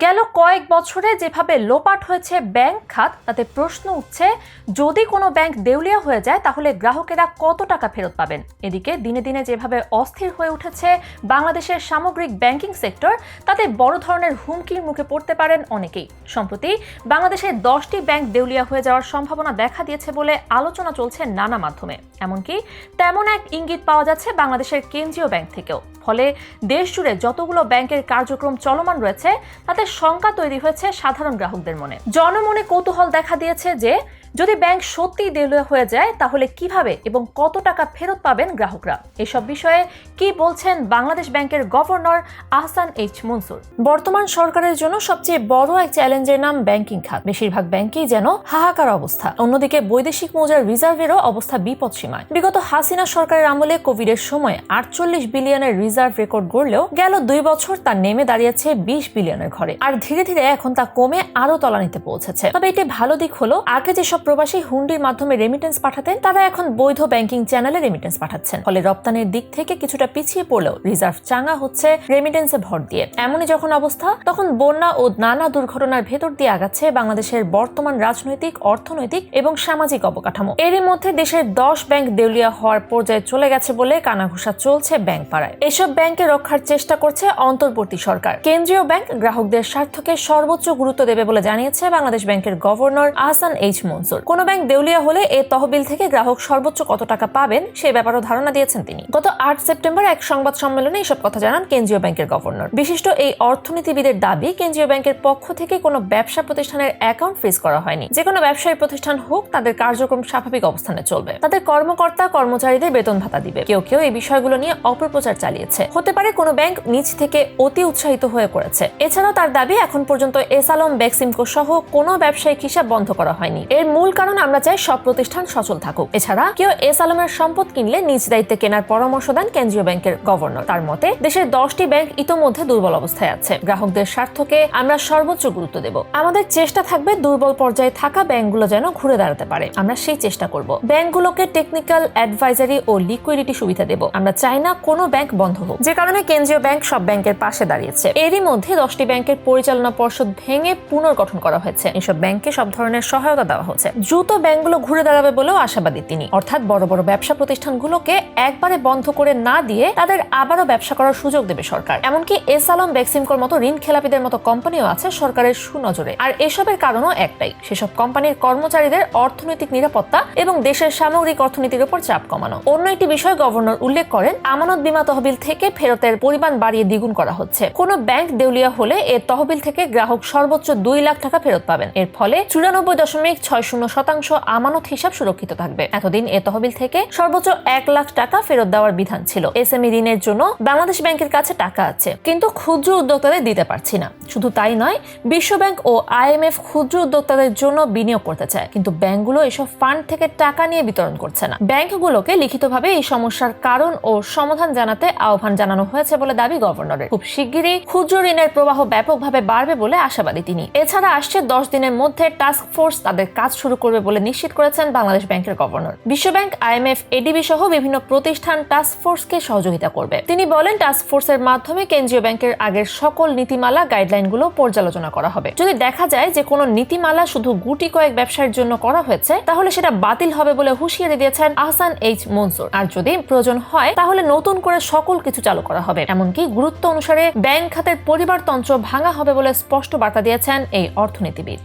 গেল কয়েক বছরে যেভাবে লোপাট হয়েছে ব্যাংক খাত, তাতে প্রশ্ন উঠছে যদি কোনো ব্যাংক দেউলিয়া হয়ে যায় তাহলে গ্রাহকেরা কত টাকা ফেরত পাবেন। এদিকে দিনে দিনে যেভাবে অস্থির হয়ে উঠেছে বাংলাদেশের সামগ্রিক ব্যাংকিং সেক্টর, তাতে বড় ধরনের হুমকির মুখে পড়তে পারেন অনেকেই। সম্প্রতি বাংলাদেশের 10টি ব্যাংক দেউলিয়া হয়ে যাওয়ার সম্ভাবনা দেখা দিয়েছে বলে আলোচনা চলছে নানা মাধ্যমে। এমনকি তেমন এক ইঙ্গিত পাওয়া যাচ্ছে বাংলাদেশের কেন্দ্রীয় ব্যাংক থেকেও। ফলে দেশ জুড়ে যতগুলো ব্যাংকের কার্যক্রম চলমান রয়েছে তাতে শঙ্কা তৈরি হয়েছে সাধারণ গ্রাহকদের মনে। জনমনে কৌতূহল দেখা দিয়েছে যে যদি ব্যাংক সত্যিই দেউলিয়া হয়ে যায় তাহলে কিভাবে এবং কত টাকা ফেরত পাবেন গ্রাহকরা। এসব বিষয়ে কি বলছেন বাংলাদেশ ব্যাংকের গভর্নর আহসান এইচ মনসুর। বর্তমান সরকারের জন্য সবচেয়ে বড় এক চ্যালেঞ্জের নাম ব্যাংকিং খাত। বেশিরভাগ ব্যাংকেই যেন হাহাকার অবস্থা। অন্যদিকে বৈদেশিক মুদ্রার রিজার্ভেরও অবস্থা বিপদসীমায়। বিগত হাসিনা সরকারের আমলে কোভিডের সময় 48 বিলিয়নের রিজার্ভ রেকর্ড গড়লেও গেল 2 বছর তা নেমে দাঁড়িয়েছে 20 বিলিয়নের ঘরে। আর ধীরে ধীরে এখন তা কমে আরো তলানিতে পৌঁছেছে। তবে এটি ভালো দিক হলো, আগে যেসব প্রবাসী হুন্ডির মাধ্যমে রেমিটেন্স পাঠাতেন তারা এখন বৈধ ব্যাংকিং চ্যানেলে রেমিটেন্স পাঠাচ্ছেন। ফলে রপ্তানির দিক থেকে কিছুটা পিছিয়ে পড়লেও রিজার্ভ চাঙ্গা হচ্ছে রেমিটেন্সে ভর দিয়ে। এমনই যখন অবস্থা, তখন বন্যা ও নানা দুর্ঘটনার ভেতর দিয়ে আগাচ্ছে বাংলাদেশের বর্তমান রাজনৈতিক, অর্থনৈতিক এবং সামাজিক অবকাঠামো। এরই মধ্যে দেশের 10 ব্যাংক দেউলিয়া হওয়ার পর্যায়ে চলে গেছে বলে কানাঘুষা চলছে ব্যাংক পাড়ায়। এসব ব্যাংকে রক্ষার চেষ্টা করছে অন্তর্বর্তী সরকার। কেন্দ্রীয় ব্যাংক গ্রাহকদের স্বার্থকে সর্বোচ্চ গুরুত্ব দেবে বলে জানিয়েছে বাংলাদেশ ব্যাংকের গভর্নর আহসান এইচ মনসুর। কোন ব্যাংক দেউলিয়া হলে এ তহবিল থেকে গ্রাহক সর্বোচ্চ কত টাকা পাবেন সে ব্যাপারেও ধারণা দিয়েছেন তিনি। গত 8 সেপ্টেম্বর এক সংবাদ সম্মেলনে এসব কথা জানান কেন্দ্রীয় ব্যাংকের গভর্নর। বিশিষ্ট এই অর্থনীতিবিদের দাবি, কেন্দ্রীয় ব্যাংকের পক্ষ থেকে কোনো ব্যবসা প্রতিষ্ঠানের অ্যাকাউন্ট ফ্রিজ করা হয়নি। যে কোনো ব্যবসায়ী প্রতিষ্ঠান হোক, তাদের কার্যক্রম স্বাভাবিক অবস্থানে চলবে। তাদের কর্মকর্তা কর্মচারীদের বেতন ভাতা দিবে। কেউ কেউ এই বিষয়গুলো নিয়ে অপপ্রচার চালিয়েছে। হতে পারে কোনো ব্যাংক নিজ থেকে অতি উৎসাহিত হয়ে করেছে। এছাড়াও তার দাবি, এখন পর্যন্ত এসালম, বেক্সিমকো সহ কোনো ব্যবসায়িক হিসাব বন্ধ করা হয়নি। এর মূল কারণ আমরা চাই সব প্রতিষ্ঠান সচল থাকুক। এছাড়া কেউ এসালমের সম্পদ কিনলে নিজ দায়িত্বে কেনার পরামর্শ দেন কেন্দ্রীয় ব্যাংকের গভর্নর। তার মতে দেশের 10টি ব্যাংক ইতোমধ্যে দুর্বল অবস্থায় আছে। গ্রাহকদের স্বার্থকে আমরা সর্বোচ্চ গুরুত্ব দেব। আমাদের চেষ্টা থাকবে দুর্বল পর্যায়ে থাকা ব্যাংকগুলো যেন ঘুরে দাঁড়াতে পারে। আমরা সেই চেষ্টা করব। ব্যাংকগুলোকে টেকনিক্যাল, অ্যাডভাইজারি ও লিকুইডিটি সুবিধা দেব। আমরা চাই না কোনো ব্যাংক বন্ধ হোক। যে কারণে কেন্দ্রীয় ব্যাংক সব ব্যাংকের পাশে দাঁড়িয়েছে। এরই মধ্যে 10টি ব্যাংকের পরিচালনা পর্ষদ ভেঙে পুনর্গঠন করা হয়েছে। এসব ব্যাংকে সব ধরনের সহায়তা দেওয়া হচ্ছে। দ্রুত ব্যাংকগুলো ঘুরে দাঁড়াবে বলেও আশাবাদী তিনি। অর্থাৎ বড় বড় ব্যবসা প্রতিষ্ঠানগুলোকে একবারে বন্ধ করে না দিয়ে তাদের আবারও ব্যবসা করার সুযোগ দেবে সরকার। এমনকি এসালম, বেক্সিমকোর মতো ঋণ খেলাপিদের মতো কোম্পানিও আছে সরকারের সুনজরে। আর এসবের কারণও একটাই, সেসব কোম্পানির কর্মচারীদের অর্থনৈতিক নিরাপত্তা এবং দেশের সামগ্রিক অর্থনীতির উপর চাপ কমানো। অন্য একটি বিষয় গভর্নর উল্লেখ করেন, আমানত বীমা তহবিল থেকে ফেরতের পরিমাণ বাড়িয়ে দ্বিগুণ করা হচ্ছে। কোন ব্যাংক দেউলিয়া হলে এ তহবিল থেকে গ্রাহক সর্বোচ্চ 2 লাখ টাকা ফেরত পাবেন। এর ফলে 94.60% আমানত হিসাব সুরক্ষিত থাকবে। এতদিন এ তহবিল থেকে সর্বোচ্চ 1 লাখ টাকা ফেরত দেওয়ার বিধান ছিল। এসএমই ঋণের জন্য বাংলাদেশ ব্যাংকের কাছে টাকা আছে, কিন্তু ক্ষুদ্র উদ্যোক্তাদের দিতে পারছি না। শুধু তাই নয়, বিশ্বব্যাংক ও IMF ক্ষুদ্র উদ্যোক্তাদের জন্য বিনিয়োগ করতে চায়, কিন্তু ব্যাংকগুলো এসব ফান্ড থেকে টাকা নিয়ে বিতরণ করছে না। ব্যাংকগুলোকে লিখিতভাবে এই সমস্যার কারণ ও সমাধান জানাতে আহ্বান জানানো হয়েছে বলে দাবি গভর্নরের। খুব শিগগিরই ক্ষুদ্র ঋণের প্রবাহ ব্যাপকভাবে বাড়বে বলে আশাবাদী তিনি। এছাড়া আসছে 10 দিনের মধ্যে টাস্ক ফোর্স তাদের কাজ শুরু করবে বলে নিশ্চিত করেছেন বাংলাদেশ ব্যাংকের গভর্নর। বিশ্বব্যাংক, IMF, ADB সহ বিভিন্ন প্রতিষ্ঠান টাস্ক ফোর্সকে সহযোগিতা করবে। তিনি বলেন, টাস্ক ফোর্সের মাধ্যমে কেন্দ্রীয় ব্যাংকের আগের সকল নীতিমালা, গাইডলাইনগুলো পর্যালোচনা করা হবে। যদি দেখা যায় যে কোনো নীতিমালা শুধু গুটি কয়েক ব্যবসায়ের জন্য করা হয়েছে, তাহলে সেটা বাতিল হবে বলে হুঁশিয়ারি দিয়েছেন আহসান এইচ মনসুর। আর যদি প্রয়োজন হয় তাহলে নতুন করে সকল কিছু চালু করা হবে। এমনকি গুরুত্ব অনুসারে ব্যাংক খাতের পরিবারতন্ত্র ভাঙা হবে বলে স্পষ্ট বার্তা দিয়েছেন এই অর্থনীতিবিদ।